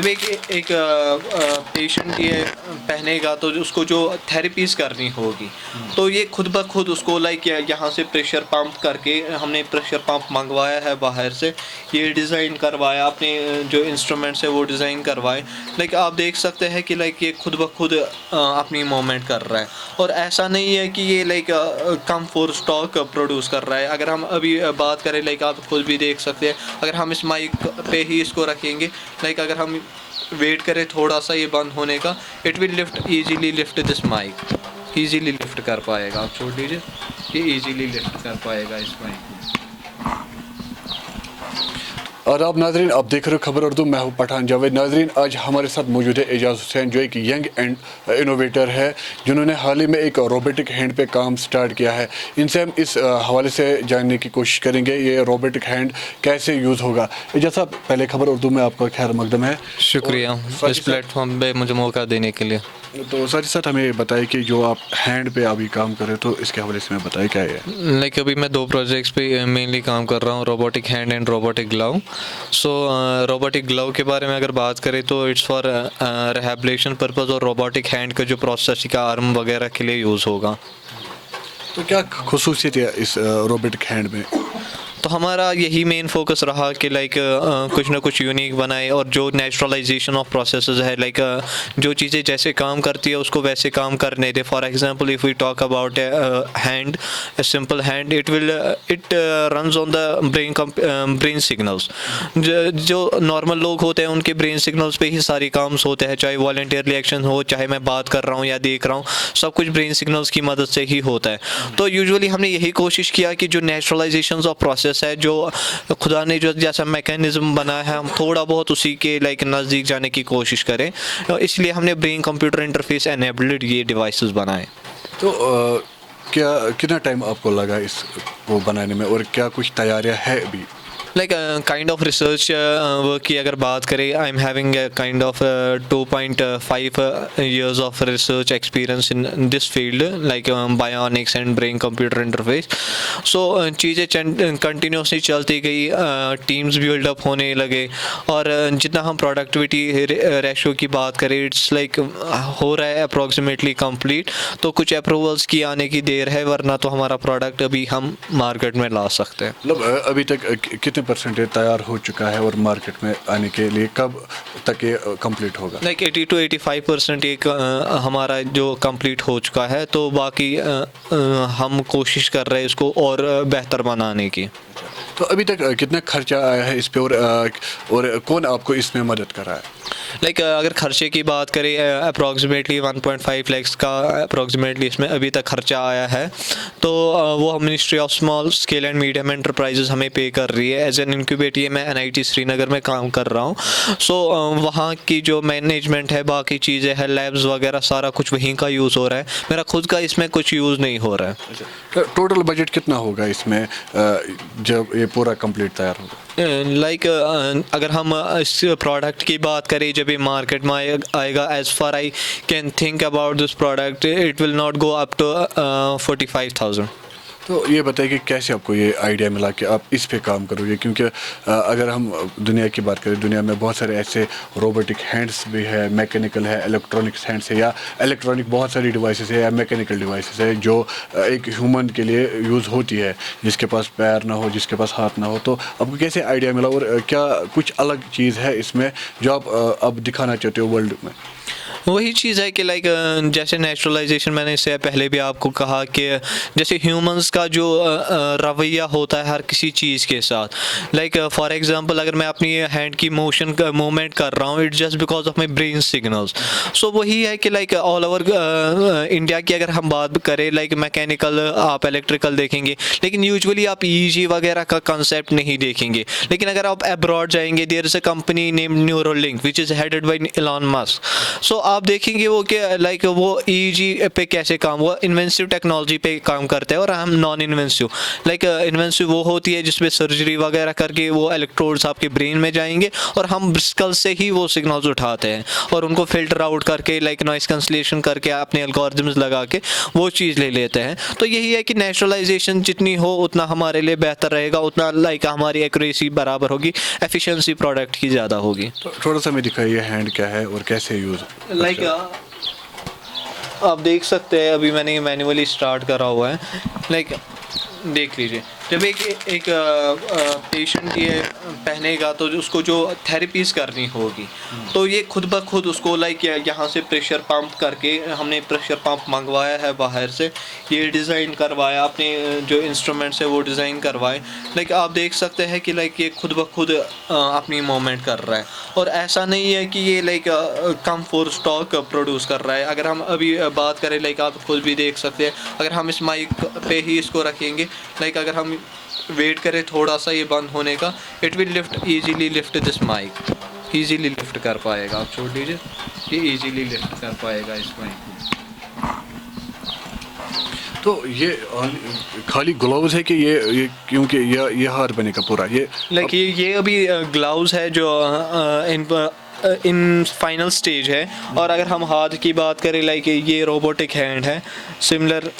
जब एक पेशेंट ये पहनेगा तो उसको जो थेरेपीज़ करनी होगी, तो ये खुद ब खुद उसको लाइक यहाँ से प्रेशर पंप करके हमने प्रेशर पंप मंगवाया है बाहर से, ये डिज़ाइन करवाया, अपने जो इंस्ट्रूमेंट्स है वो डिज़ाइन करवाए। लाइक आप देख सकते हैं कि लाइक ये खुद ब खुद अपनी मूवमेंट कर रहा है, और ऐसा नहीं है कि ये like come for stock produce कर रहा है। अगर हम अभी बात करें, लाइक आप खुद भी देख सकते हैं, अगर हम इस माइक पे ही इसको रखेंगे, लाइक अगर हम वेट करें थोड़ा सा ये बंद होने का, it will lift easily, lift this mic easily lift कर पाएगा। आप छोड़ दीजिए, ये इजीली लिफ्ट कर पाएगा इस माइक को। और आप नाजरीन, आप देख रहे हो खबर उर्दू, मैं हूँ पठान जावेद। नाजरीन, आज हमारे साथ मौजूद है एजाज हुसैन, जो एक यंग एंड इनोवेटर है, जिन्होंने हाल ही में एक रोबोटिक हैंड पे काम स्टार्ट किया है। इनसे हम इस हवाले से जानने की कोशिश करेंगे ये रोबोटिक हैंड कैसे यूज़ होगा। एजाज साहब, पहले खबर उर्दू में आपका खैर मकदम है। शुक्रिया इस प्लेटफॉर्म पे मुझे मौका देने के लिए। तो साथ ही साथ हमें बताइए कि जो आप हैंड पे अभी काम कर रहे हो, तो इसके हवाले से हमें बताइए क्या है। लाइक अभी मैं 2 प्रोजेक्ट्स पे मेनली काम कर रहा हूँ, robotic hand and robotic glove. So robotic glove के बारे में अगर बात करें तो इट्स फॉर रिहैबिलिटेशन पर्पस, और रोबोटिक हैंड का जो प्रोसेस का आर्म वगैरह के लिए यूज़ होगा। तो क्या खुसूसियत है इस रोबोटिक हैंड में? तो हमारा यही मेन फोकस रहा कि लाइक कुछ ना कुछ यूनिक बनाए, और जो नेचुरलाइजेशन ऑफ प्रोसेसेस है, लाइक जो चीज़ें जैसे काम करती है उसको वैसे काम करने दे। For example, if we talk about hand, a simple hand, it runs on the brain signals. जो नॉर्मल लोग होते हैं उनके ब्रेन सिग्नल्स पे ही सारे काम होते हैं, चाहे वॉलंटियरली एक्शन हो, चाहे मैं बात कर रहा हूँ या देख रहा हूँ, सब कुछ ब्रेन सिग्नल्स की मदद से ही होता है। तो यूजुअली हमने यही कोशिश किया कि जो नेचुरलाइजेशन ऑफ प्रोसेस है, जो खुदा ने जो जैसा मैकेनिज्म बनाया है, हम थोड़ा बहुत उसी के लाइक नज़दीक जाने की कोशिश करें। इसलिए हमने ब्रेन कंप्यूटर इंटरफेस एनेबल्ड ये डिवाइसेस बनाए। तो क्या कितना टाइम आपको लगा इसको बनाने में, और क्या कुछ तैयारियां है अभी? Like kind of research work की अगर बात करें, I am having kind of 2.5 years of research experience in this field, like bionics and brain computer interface. So चीज़ें कंटिन्यूसली चलती गई, टीम्स बिल्डअप होने लगे, और जितना हम प्रोडक्टिविटी रेशो की बात करें, इट्स लाइक हो रहा है अप्रॉक्सीमेटली कंप्लीट। तो कुछ अप्रूवल्स की आने की देर है, वरना तो हमारा प्रोडक्ट अभी हम मार्केट में ला सकते हैं। मतलब अभी तक कितने परसेंटेज तैयार हो चुका है, और मार्केट में आने के लिए कब तक ये कंप्लीट होगा? लाइक 80 to 85% एक हमारा जो कंप्लीट हो चुका है, तो बाकी हम कोशिश कर रहे हैं इसको और बेहतर बनाने की। तो अभी तक कितना खर्चा आया है इस पे, और कौन आपको इसमें मदद कर रहा है? लाइक अगर खर्चे की बात करें, अप्रॉक्सीमेटली 1.5 lakhs का अप्रॉक्सीमेटली इसमें अभी तक खर्चा आया है। तो वो ministry of small scale and medium enterprises हमें पे कर रही है एज एन इंक्यूबेटर। मैं NIT श्रीनगर में काम कर रहा हूँ। सो वहाँ की जो मैनेजमेंट है, बाकी चीज़ें हैं, लैब्स वगैरह, सारा कुछ वहीं का यूज़ हो रहा है। मेरा खुद का इसमें कुछ यूज़ नहीं हो रहा है। तो टोटल बजट कितना होगा इसमें जब ये पूरा कंप्लीट तैयार होगा? लाइक अगर हम इस प्रोडक्ट की बात करें, जब ये मार्केट में आएगा, as far I can think about this product, it will not go up to 45,000। तो ये बताइए कि कैसे आपको ये आइडिया मिला कि आप इस पे काम करोगे, क्योंकि अगर हम दुनिया की बात करें, दुनिया में बहुत सारे ऐसे रोबोटिक हैंड्स भी है, मैकेनिकल है, इलेक्ट्रॉनिक्स हैंड्स है, या इलेक्ट्रॉनिक बहुत सारी डिवाइसेस है, या मैकेनिकल डिवाइसेस है जो एक ह्यूमन के लिए यूज़ होती है, जिसके पास पैर ना हो, जिसके पास हाथ ना हो। तो आपको कैसे आइडिया मिला, और क्या कुछ अलग चीज़ है इसमें जो आप अब दिखाना चाहते हो वर्ल्ड में? वही चीज़ है कि लाइक जैसे नेचुरलाइजेशन, मैंने इससे पहले भी आपको कहा कि जैसे ह्यूमंस का जो रवैया होता है हर किसी चीज़ के साथ, लाइक फॉर एग्जांपल अगर मैं अपनी हैंड की मोशन का मूवमेंट कर रहा हूँ, it's just because of my brain signals. So वही है कि लाइक ऑल ओवर इंडिया की अगर हम बात करें, लाइक मैकेनिकल, आप इलेक्ट्रिकल देखेंगे, लेकिन यूजुअली आप EEG वगैरह का कंसेप्ट नहीं देखेंगे। लेकिन अगर आप अब्रॉड जाएंगे, there is a company name Neuralink which is headed by Elon Musk. So आप देखेंगे वो कि लाइक वो ईईजी पे कैसे काम, वो इन्वेंसिव टेक्नोलॉजी पे काम करते हैं और हम नॉन इन्वेंसिव। लाइक इन्वेंसिव वो होती है जिसमें सर्जरी वगैरह करके वो इलेक्ट्रोड्स आपके ब्रेन में जाएंगे और हम स्कल से ही वो सिग्नल्स उठाते हैं और उनको फिल्टर आउट करके लाइक नॉइस कैंसलेशन करके अपने एल्गोरिथम्स लगा के वो चीज़ ले लेते हैं। तो यही है कि नेचुरलाइजेशन जितनी हो उतना हमारे लिए बेहतर रहेगा, उतना लाइक हमारी एक्यूरेसी बराबर होगी, एफिशिएंसी प्रोडक्ट की ज़्यादा होगी। तो थोड़ा सा मैं दिखाइए हैंड क्या है और कैसे यूज़। लाइक आप देख सकते हैं अभी मैंने मैन्युअली स्टार्ट करा हुआ है। लाइक देख लीजिए, जब एक पेशेंट ये पहनेगा तो उसको जो थेरेपीज़ करनी होगी तो ये खुद ब खुद उसको लाइक यहाँ से प्रेशर पंप करके, हमने प्रेशर पंप मंगवाया है बाहर से, ये डिज़ाइन करवाया, अपने जो इंस्ट्रूमेंट्स है वो डिज़ाइन करवाए। लाइक आप देख सकते हैं कि लाइक ये खुद ब खुद अपनी मूवमेंट कर रहा है और ऐसा नहीं है कि ये like come for stock produce कर रहा है। अगर हम अभी बात करें, लाइक आप खुद भी देख सकते हैं, अगर हम इस माइक पे ही इसको रखेंगे, लाइक अगर हम वेट करें थोड़ा सा ये बंद होने का, it will lift easily, lift this mic, easily lift कर पाएगा। आप छोड़ दीजिए, ये इजीली लिफ्ट कर पाएगा इस माइक को। तो ये खाली ग्लव्स है कि ये क्योंकि ये हार बनेगा पूरा ये लाइक ये अभी ग्लव्स है जो इन फाइनल स्टेज है। और अगर हम हाथ की बात करें, लाइक ये रोबोटिक हैंड है, सिमिलर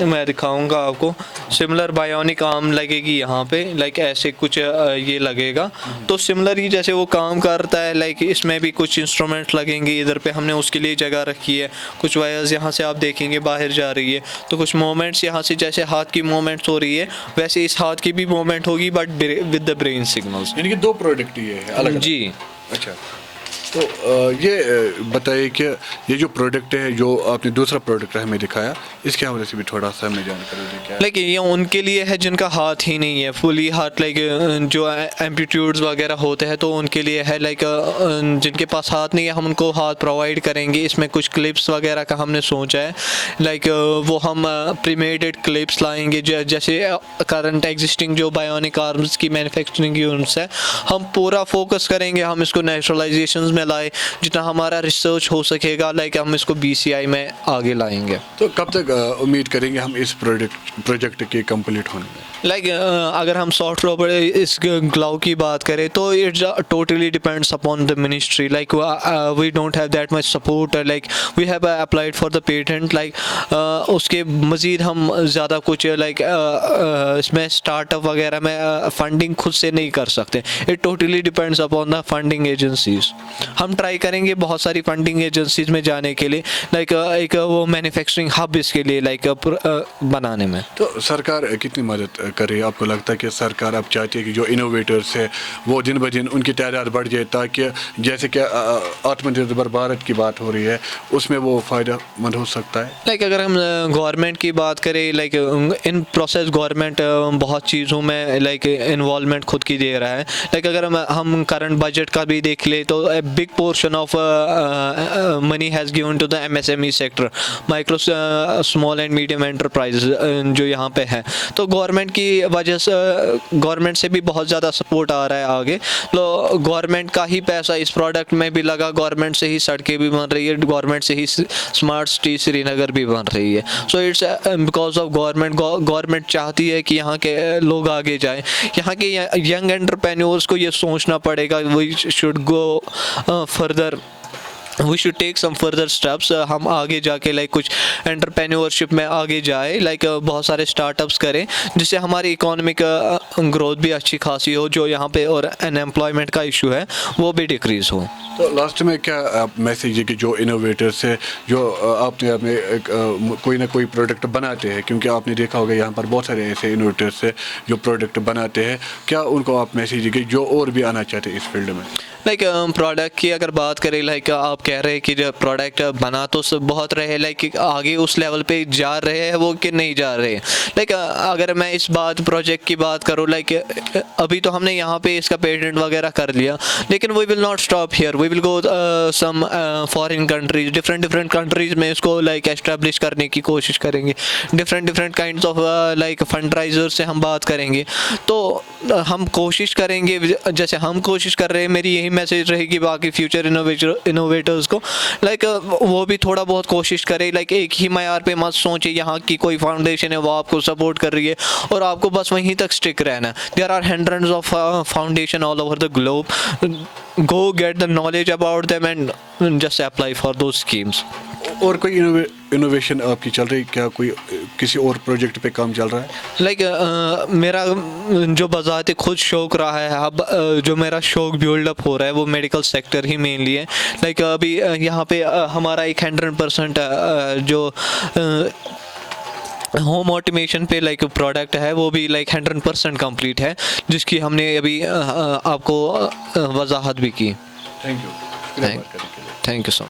मैं दिखाऊंगा आपको, सिमिलर बायोनिक आर्म लगेगी यहाँ पे, लाइक ऐसे कुछ ये लगेगा। तो सिमिलर ही जैसे वो काम करता है, लाइक इसमें भी कुछ इंस्ट्रूमेंट लगेंगे, इधर पे हमने उसके लिए जगह रखी है, कुछ वायर्स यहाँ से आप देखेंगे बाहर जा रही है, तो कुछ मोमेंट्स यहाँ से जैसे हाथ की मोमेंट्स हो रही है वैसे इस हाथ की भी मोमेंट होगी, but with the brain signals. यानी कि दो प्रोडक्ट ये है अलग। जी अच्छा, तो ये बताइए कि ये जो प्रोडक्ट है, जो आपने दूसरा प्रोडक्ट हमें दिखाया, इसके हवाले से भी थोड़ा सा हमें जानकारी दें क्या। लाइक ये उनके लिए है जिनका हाथ ही नहीं है, फुली हाथ, लाइक जो एम्पलीट्यूड्स वगैरह होते हैं तो उनके लिए है। लाइक जिनके पास हाथ नहीं है हम उनको हाथ प्रोवाइड करेंगे। इसमें कुछ क्लिप्स वगैरह का हमने सोचा है, लाइक वो हम प्रीमेडेड क्लिप्स लाएंगे, जैसे करंट एग्जिस्टिंग जो बायोनिक आर्म्स की मैन्युफैक्चरिंग यूनिट्स है, हम पूरा फोकस करेंगे, हम इसको नेचुरलाइजेशन में लाए, जितना हमारा रिसर्च हो सकेगा, लाइक हम इसको BCI में आगे लाएंगे। तो कब तक उम्मीद करेंगे हम इस प्रोजेक्ट के कंप्लीट होने में? लाइक अगर हम सॉफ्ट रॉबर इस ग्लव की बात करें तो it's totally depends upon the ministry. Like we don't have that much support, like we have applied for the patent. Like उसके मज़ीद हम ज़्यादा कुछ लाइक इसमें स्टार्टअप वगैरह में फंडिंग खुद से नहीं कर सकते। It totally depends upon the funding agencies. हम ट्राई करेंगे बहुत सारी फंडिंग एजेंसीज में जाने के लिए, लाइक एक वो मैन्युफैक्चरिंग हब इसके लिए लाइक बनाने में। तो सरकार कितनी मदद कर रही है? आपको लगता है कि सरकार अब चाहती है कि जो इनोवेटर्स है वो दिन ब दिन उनकी तादाद बढ़ जाए, ताकि जैसे कि आत्मनिर्भर भारत की बात हो रही है उसमें वो फ़ायदेमंद हो सकता है? लाइक अगर हम गवर्नमेंट की बात करें, लाइक इन प्रोसेस गवर्नमेंट बहुत चीज़ों में लाइक इन्वॉल्वमेंट खुद की दे रहा है। लाइक अगर हम करंट बजट का भी देख ले तो big portion of money has given to the MSME sector, micro small and medium enterprise जो यहाँ पे है। तो गवर्नमेंट की वजह से, गवर्नमेंट से भी बहुत ज़्यादा सपोर्ट आ रहा है आगे। तो गवर्नमेंट का ही पैसा इस प्रोडक्ट में भी लगा, गवर्नमेंट से ही सड़कें भी बन रही है, गवर्नमेंट से ही स्मार्ट सिटी श्रीनगर भी बन रही है। So it's because of government. Government चाहती है कि यहाँ के लोग आगे जाएँ, यहाँ के यंग एंटरप्रेन्योर्स को ये सोचना पड़ेगा we should go further, we should take some further steps. हम आगे जाके लाइक कुछ एंटरप्रेन्योरशिप में आगे जाए, लाइक बहुत सारे स्टार्टअप्स करें जिससे हमारी इकोनॉमिक ग्रोथ भी अच्छी खासी हो, जो यहाँ पे और अनएम्प्लॉयमेंट का इशू है वो भी डिक्रीज हो। तो लास्ट में क्या मैसेज है कि जो इनोवेटर्स है, जो आपने कोई ना कोई प्रोडक्ट बनाते हैं, क्योंकि आपने देखा होगा यहाँ पर बहुत सारे ऐसे इनोवेटर्स है जो प्रोडक्ट बनाते हैं, क्या उनको आप मैसेज है कि जो और भी आना चाहते हैं इस फील्ड में? लाइक प्रोडक्ट की अगर बात करें, लाइक आप कह रहे हैं कि जो प्रोडक्ट बना तो सब बहुत रहे, लाइक आगे उस लेवल पे जा रहे हैं वो कि नहीं जा रहे। लाइक अगर मैं इस प्रोजेक्ट की बात करूँ, लाइक अभी तो हमने यहाँ पे इसका पेटेंट वगैरह कर लिया, लेकिन we will not stop here, we will go some foreign countries, different countries में इसको लाइक एस्टेब्लिश करने की कोशिश करेंगे। Different kinds of like fundraiser से हम बात करेंगे। तो हम कोशिश करेंगे, जैसे हम कोशिश कर रहे हैं, मेरी यही मैसेज रहेगी बाकी फ्यूचर इनोवेटर्स को, लाइक वो भी थोड़ा बहुत कोशिश करे, लाइक एक ही मयार पे मत सोचे यहाँ की कोई फाउंडेशन है वो आपको सपोर्ट कर रही है और आपको बस वहीं तक स्टिक रहना है. There are hundreds of foundation all over the globe. Go get the knowledge about them and just apply for those schemes. और कोई इनोवेशन आपकी चल रही क्या, कोई किसी और प्रोजेक्ट पे काम चल रहा है? लाइक मेरा जो बजाते खुद शौक रहा है, अब जो मेरा शौक बिल्डअप हो रहा है वो मेडिकल सेक्टर ही मेनली है. लाइक अभी यहाँ पे हमारा एक 100% जो होम ऑटोमेशन पे लाइक प्रोडक्ट है वो भी लाइक 100% कंप्लीट है, जिसकी हमने अभी आपको वजाहत भी की. Thank you. Thank you so much.